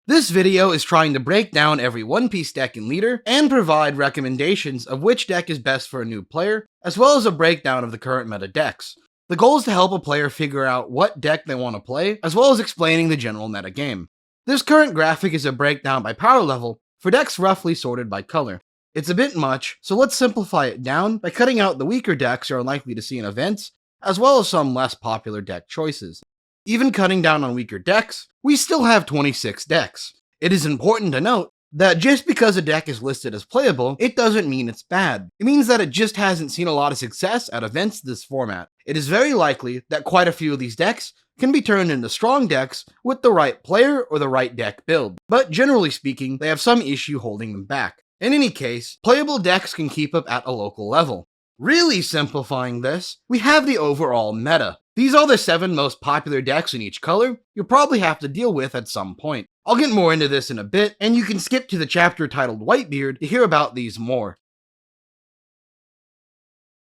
This video is trying to break down every One Piece deck in Leader and provide recommendations of which deck is best for a new player, as well as a breakdown of the current meta decks. The goal is to help a player figure out what deck they want to play, as well as explaining the general meta game. This current graphic is a breakdown by power level for decks roughly sorted by color. It's a bit much, so let's simplify it down by cutting out the weaker decks you're unlikely to see in events, as well as some less popular deck choices. Even cutting down on weaker decks, we still have 26 decks. It is important to note that just because a deck is listed as playable, it doesn't mean it's bad. It means that it just hasn't seen a lot of success at events this format. It is very likely that quite a few of these decks can be turned into strong decks with the right player or the right deck build, but generally speaking, they have some issue holding them back. In any case, playable decks can keep up at a local level. Really simplifying this, we have the overall meta. These are the 7 most popular decks in each color you'll probably have to deal with at some point. I'll get more into this in a bit, and you can skip to the chapter titled Whitebeard to hear about these more.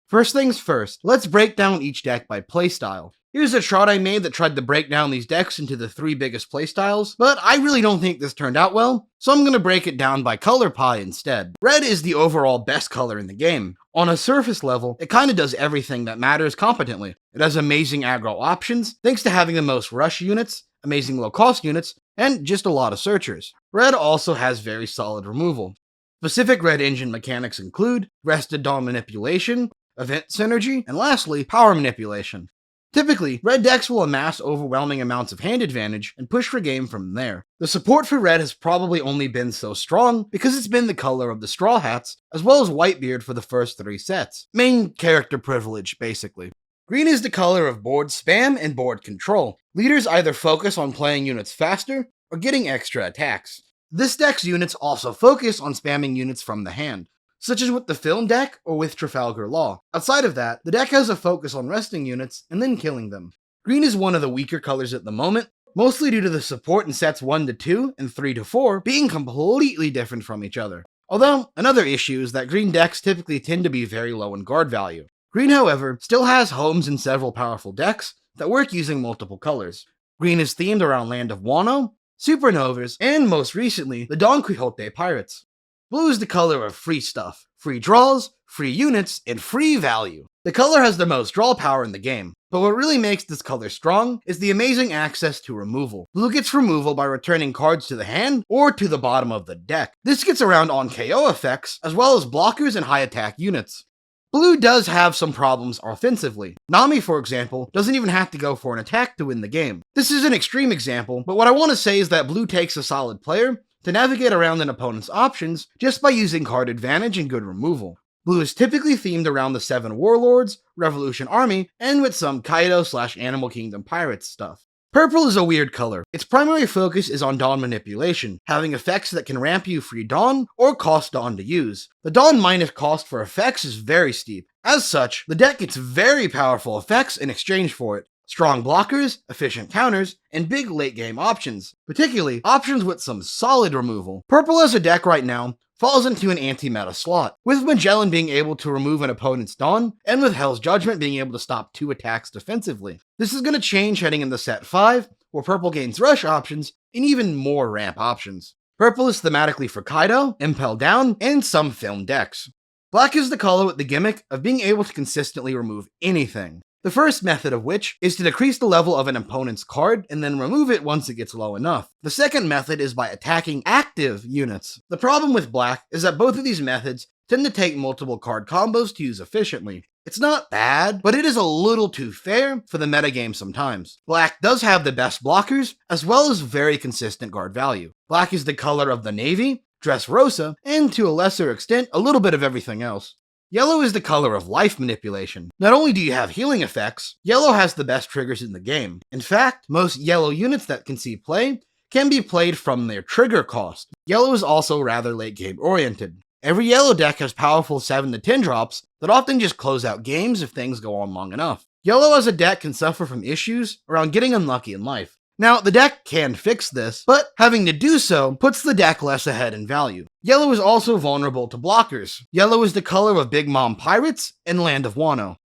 First things first, let's break down each deck by playstyle. Here's a chart I made that tried to break down these decks into the 3 biggest playstyles, but I really don't think this turned out well, so I'm going to break it down by color pie instead. Red is the overall best color in the game. On a surface level, it kinda does everything that matters competently. It has amazing aggro options, thanks to having the most rush units, amazing low cost units, and just a lot of searchers. Red also has very solid removal. Specific red engine mechanics include rested Dawn manipulation, event synergy, and lastly, power manipulation. Typically, red decks will amass overwhelming amounts of hand advantage and push for game from there. The support for red has probably only been so strong because it's been the color of the Straw Hats, as well as Whitebeard for the first 3 sets. Main character privilege, basically. Green is the color of board spam and board control. Leaders either focus on playing units faster or getting extra attacks. This deck's units also focus on spamming units from the hand, such as with the film deck or with Trafalgar Law. Outside of that, the deck has a focus on resting units and then killing them. Green is one of the weaker colors at the moment, mostly due to the support in sets 1 to 2 and 3 to 4 being completely different from each other. Although, another issue is that green decks typically tend to be very low in guard value. Green, however, still has homes in several powerful decks that work using multiple colors. Green is themed around Land of Wano, Supernovas, and most recently, the Don Quixote Pirates. Blue is the color of free stuff, free draws, free units, and free value. The color has the most draw power in the game, but what really makes this color strong is the amazing access to removal. Blue gets removal by returning cards to the hand or to the bottom of the deck. This gets around on KO effects, as well as blockers and high attack units. Blue does have some problems offensively. Nami, for example, doesn't even have to go for an attack to win the game. This is an extreme example, but what I want to say is that blue takes a solid player to navigate around an opponent's options just by using card advantage and good removal. Blue is typically themed around the 7 Warlords, Revolution Army, and with some Kaido/Animal Kingdom Pirates stuff. Purple is a weird color. Its primary focus is on Dawn manipulation, having effects that can ramp you free Dawn or cost Dawn to use. The Dawn minus cost for effects is very steep. As such, the deck gets very powerful effects in exchange for it. Strong blockers, efficient counters, and big late game options, particularly options with some solid removal. Purple as a deck right now falls into an anti-meta slot, with Magellan being able to remove an opponent's Dawn, and with Hell's Judgment being able to stop 2 attacks defensively. This is going to change heading into set 5, where Purple gains rush options and even more ramp options. Purple is thematically for Kaido, Impel Down, and some film decks. Black is the color with the gimmick of being able to consistently remove anything. The first method of which is to decrease the level of an opponent's card and then remove it once it gets low enough. The second method is by attacking active units. The problem with black is that both of these methods tend to take multiple card combos to use efficiently. It's not bad, but it is a little too fair for the metagame sometimes. Black does have the best blockers, as well as very consistent guard value. Black is the color of the Navy, Dressrosa, and to a lesser extent, a little bit of everything else. Yellow is the color of life manipulation. Not only do you have healing effects, yellow has the best triggers in the game. In fact, most yellow units that can see play can be played from their trigger cost. Yellow is also rather late game oriented. Every yellow deck has powerful 7 to 10 drops that often just close out games if things go on long enough. Yellow as a deck can suffer from issues around getting unlucky in life. Now, the deck can fix this, but having to do so puts the deck less ahead in value. Yellow is also vulnerable to blockers. Yellow is the color of Big Mom Pirates and Land of Wano.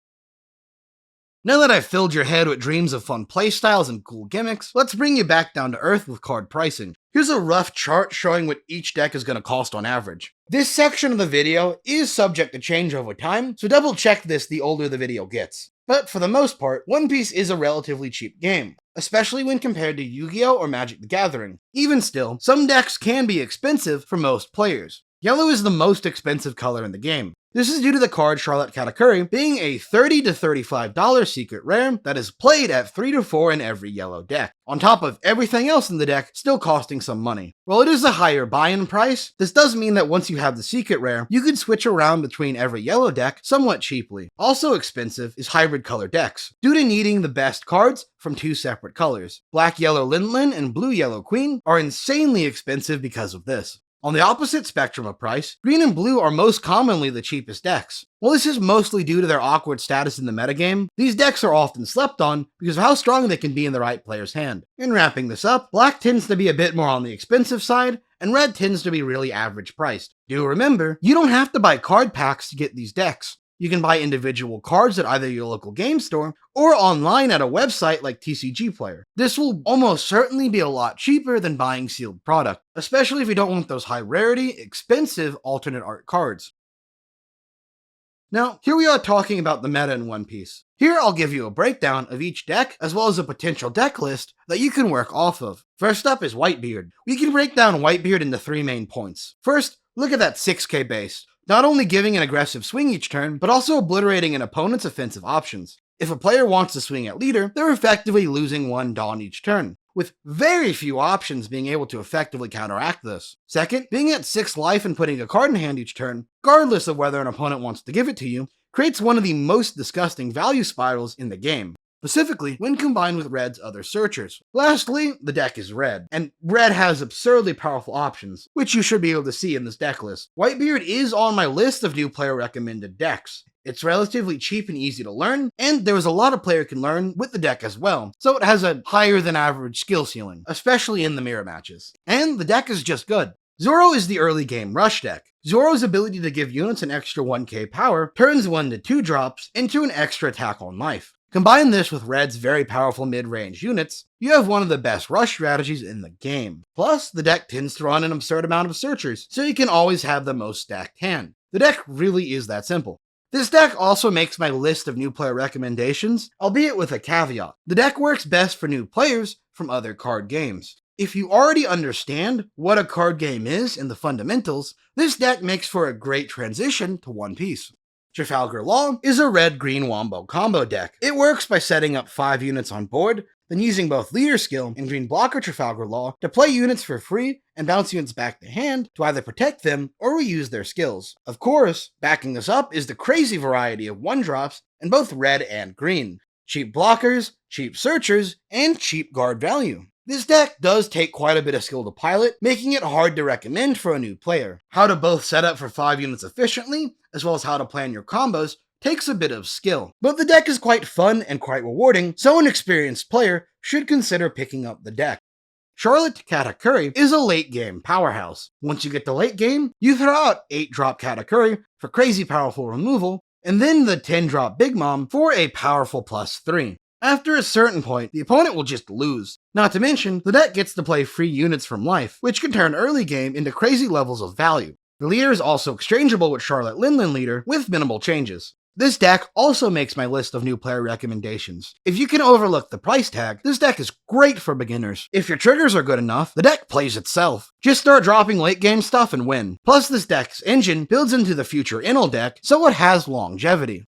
Now that I've filled your head with dreams of fun playstyles and cool gimmicks, let's bring you back down to earth with card pricing. Here's a rough chart showing what each deck is going to cost on average. This section of the video is subject to change over time, so double check this the older the video gets. But for the most part, One Piece is a relatively cheap game, especially when compared to Yu-Gi-Oh! Or Magic the Gathering. Even still, some decks can be expensive for most players. Yellow is the most expensive color in the game. This is due to the card Charlotte Katakuri being a $30 to $35 secret rare that is played at 3 to 4 in every yellow deck, on top of everything else in the deck still costing some money. While it is a higher buy-in price, this does mean that once you have the secret rare, you can switch around between every yellow deck somewhat cheaply. Also expensive is hybrid color decks, due to needing the best cards from two separate colors. Black-yellow Linlin and blue-yellow Queen are insanely expensive because of this. On the opposite spectrum of price, green and blue are most commonly the cheapest decks. While this is mostly due to their awkward status in the metagame, these decks are often slept on because of how strong they can be in the right player's hand. In wrapping this up, black tends to be a bit more on the expensive side, and red tends to be really average priced. Do remember, you don't have to buy card packs to get these decks. You can buy individual cards at either your local game store or online at a website like TCG Player. This will almost certainly be a lot cheaper than buying sealed product, especially if you don't want those high rarity, expensive alternate art cards. Now, here we are talking about the meta in One Piece. Here I'll give you a breakdown of each deck as well as a potential deck list that you can work off of. First up is Whitebeard. We can break down Whitebeard into 3 main points. First, look at that 6k base. Not only giving an aggressive swing each turn, but also obliterating an opponent's offensive options. If a player wants to swing at leader, they're effectively losing 1 Dawn each turn, with very few options being able to effectively counteract this. Second, being at 6 life and putting a card in hand each turn, regardless of whether an opponent wants to give it to you, creates one of the most disgusting value spirals in the game, specifically when combined with red's other searchers. Lastly, the deck is red, and red has absurdly powerful options, which you should be able to see in this deck list. Whitebeard is on my list of new player recommended decks. It's relatively cheap and easy to learn, and there is a lot of player can learn with the deck as well, so it has a higher than average skill ceiling, especially in the mirror matches. And the deck is just good. Zoro is the early game rush deck. Zoro's ability to give units an extra 1k power turns 1 to 2 drops into an extra attack on life. Combine this with red's very powerful mid-range units, you have one of the best rush strategies in the game. Plus, the deck tends to run an absurd amount of searchers, so you can always have the most stacked hand. The deck really is that simple. This deck also makes my list of new player recommendations, albeit with a caveat. The deck works best for new players from other card games. If you already understand what a card game is and the fundamentals, this deck makes for a great transition to One Piece. Trafalgar Law is a red-green wombo combo deck. It works by setting up 5 units on board, then using both leader skill and green blocker Trafalgar Law to play units for free and bounce units back to hand to either protect them or reuse their skills. Of course, backing this up is the crazy variety of 1-drops in both red and green. Cheap blockers, cheap searchers, and cheap guard value. This deck does take quite a bit of skill to pilot, making it hard to recommend for a new player. How to both set up for 5 units efficiently, as well as how to plan your combos, takes a bit of skill. But the deck is quite fun and quite rewarding, so an experienced player should consider picking up the deck. Charlotte Katakuri is a late game powerhouse. Once you get to late game, you throw out 8-drop Katakuri for crazy powerful removal, and then the 10-drop Big Mom for a powerful +3. After a certain point, the opponent will just lose. Not to mention, the deck gets to play free units from life, which can turn early game into crazy levels of value. The leader is also exchangeable with Charlotte Linlin leader with minimal changes. This deck also makes my list of new player recommendations. If you can overlook the price tag, this deck is great for beginners. If your triggers are good enough, the deck plays itself. Just start dropping late game stuff and win. Plus, this deck's engine builds into the future Inel deck, so it has longevity.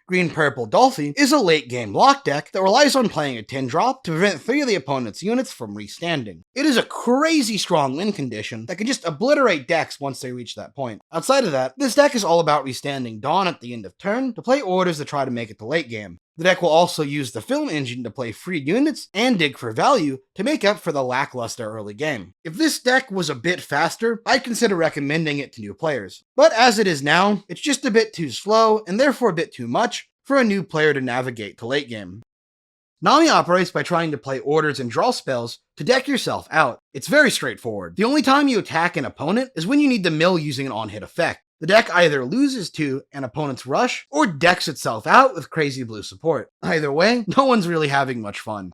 Green-Purple Dolffy is a late-game block deck that relies on playing a 10-drop to prevent 3 of the opponent's units from restanding. It is a crazy strong win condition that can just obliterate decks once they reach that point. Outside of that, this deck is all about restanding Dawn at the end of turn to play orders to try to make it to late game. The deck will also use the film engine to play free units and dig for value to make up for the lackluster early game. If this deck was a bit faster, I'd consider recommending it to new players. But as it is now, it's just a bit too slow and therefore a bit too much for a new player to navigate to late game. Nami operates by trying to play orders and draw spells to deck yourself out. It's very straightforward. The only time you attack an opponent is when you need to mill using an on-hit effect. The deck either loses to an opponent's rush or decks itself out with crazy blue support. Either way, no one's really having much fun.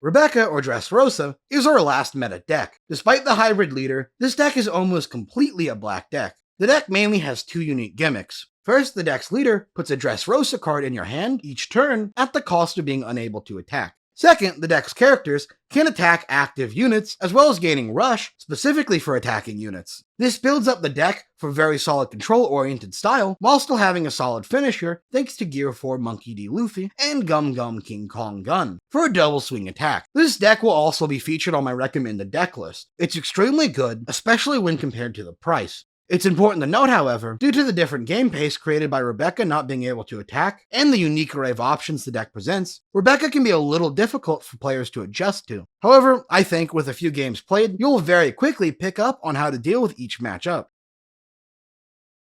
Rebecca, or Dressrosa, is our last meta deck. Despite the hybrid leader, this deck is almost completely a black deck. The deck mainly has two unique gimmicks. First, the deck's leader puts a Dressrosa card in your hand each turn at the cost of being unable to attack. Second, the deck's characters can attack active units as well as gaining rush specifically for attacking units. This builds up the deck for very solid control-oriented style while still having a solid finisher thanks to Gear 4 Monkey D. Luffy and Gum Gum King Kong Gun for a double swing attack. This deck will also be featured on my recommended deck list. It's extremely good, especially when compared to the price. It's important to note, however, due to the different game pace created by Rebecca not being able to attack, and the unique array of options the deck presents, Rebecca can be a little difficult for players to adjust to. However, I think with a few games played, you'll very quickly pick up on how to deal with each matchup.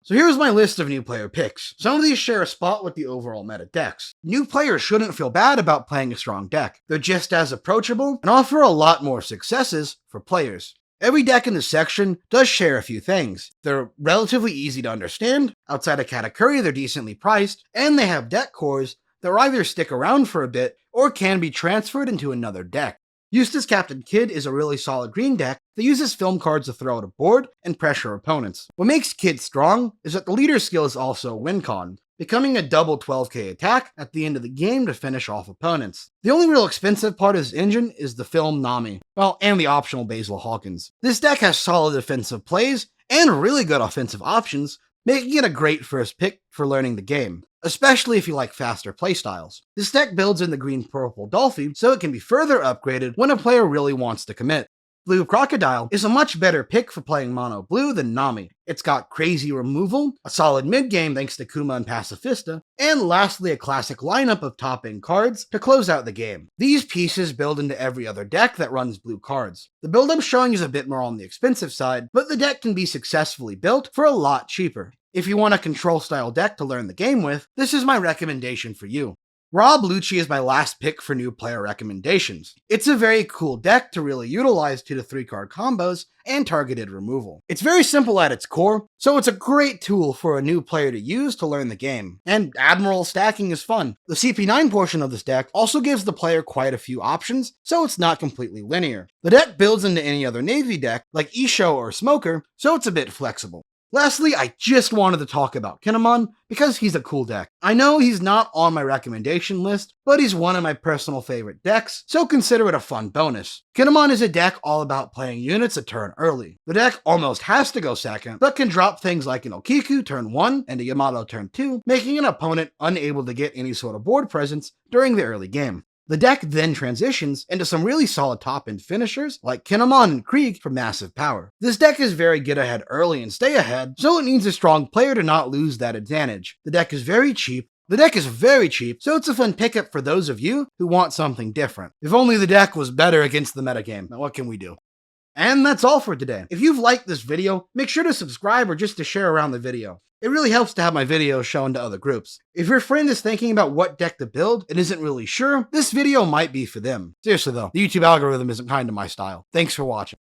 So here's my list of new player picks. Some of these share a spot with the overall meta decks. New players shouldn't feel bad about playing a strong deck. They're just as approachable and offer a lot more successes for players. Every deck in this section does share a few things. They're relatively easy to understand, outside of Katakuri they're decently priced, and they have deck cores that will either stick around for a bit or can be transferred into another deck. Eustass Captain Kidd is a really solid green deck that uses film cards to throw at a board and pressure opponents. What makes Kidd strong is that the leader's skill is also a win con, becoming a double 12k attack at the end of the game to finish off opponents. The only real expensive part of this engine is the film Nami, and the optional Basil Hawkins. This deck has solid defensive plays and really good offensive options, making it a great first pick for learning the game, especially if you like faster playstyles. This deck builds in the green-purple Dolffy, so it can be further upgraded when a player really wants to commit. Blue Crocodile is a much better pick for playing mono blue than Nami. It's got crazy removal, a solid mid-game thanks to Kuma and Pacifista, and lastly a classic lineup of top-end cards to close out the game. These pieces build into every other deck that runs blue cards. The build I'm showing is a bit more on the expensive side, but the deck can be successfully built for a lot cheaper. If you want a control-style deck to learn the game with, this is my recommendation for you. Rob Lucci is my last pick for new player recommendations. It's a very cool deck to really utilize 2 to 3 card combos and targeted removal. It's very simple at its core, so it's a great tool for a new player to use to learn the game. And Admiral stacking is fun. The CP9 portion of this deck also gives the player quite a few options, so it's not completely linear. The deck builds into any other Navy deck, like Isho or Smoker, so it's a bit flexible. Lastly, I just wanted to talk about Kinemon because he's a cool deck. I know he's not on my recommendation list, but he's one of my personal favorite decks, so consider it a fun bonus. Kinemon is a deck all about playing units a turn early. The deck almost has to go second, but can drop things like an Okiku turn 1 and a Yamato turn 2, making an opponent unable to get any sort of board presence during the early game. The deck then transitions into some really solid top-end finishers like Kinemon and Krieg for massive power. This deck is very get ahead early and stay ahead, so it needs a strong player to not lose that advantage. The deck is very cheap, so it's a fun pickup for those of you who want something different. If only the deck was better against the metagame. Now what can we do? And that's all for today. If you've liked this video, make sure to subscribe or just to share around the video. It really helps to have my videos shown to other groups. If your friend is thinking about what deck to build and isn't really sure, this video might be for them. Seriously though, the YouTube algorithm isn't kind to my style. Thanks for watching.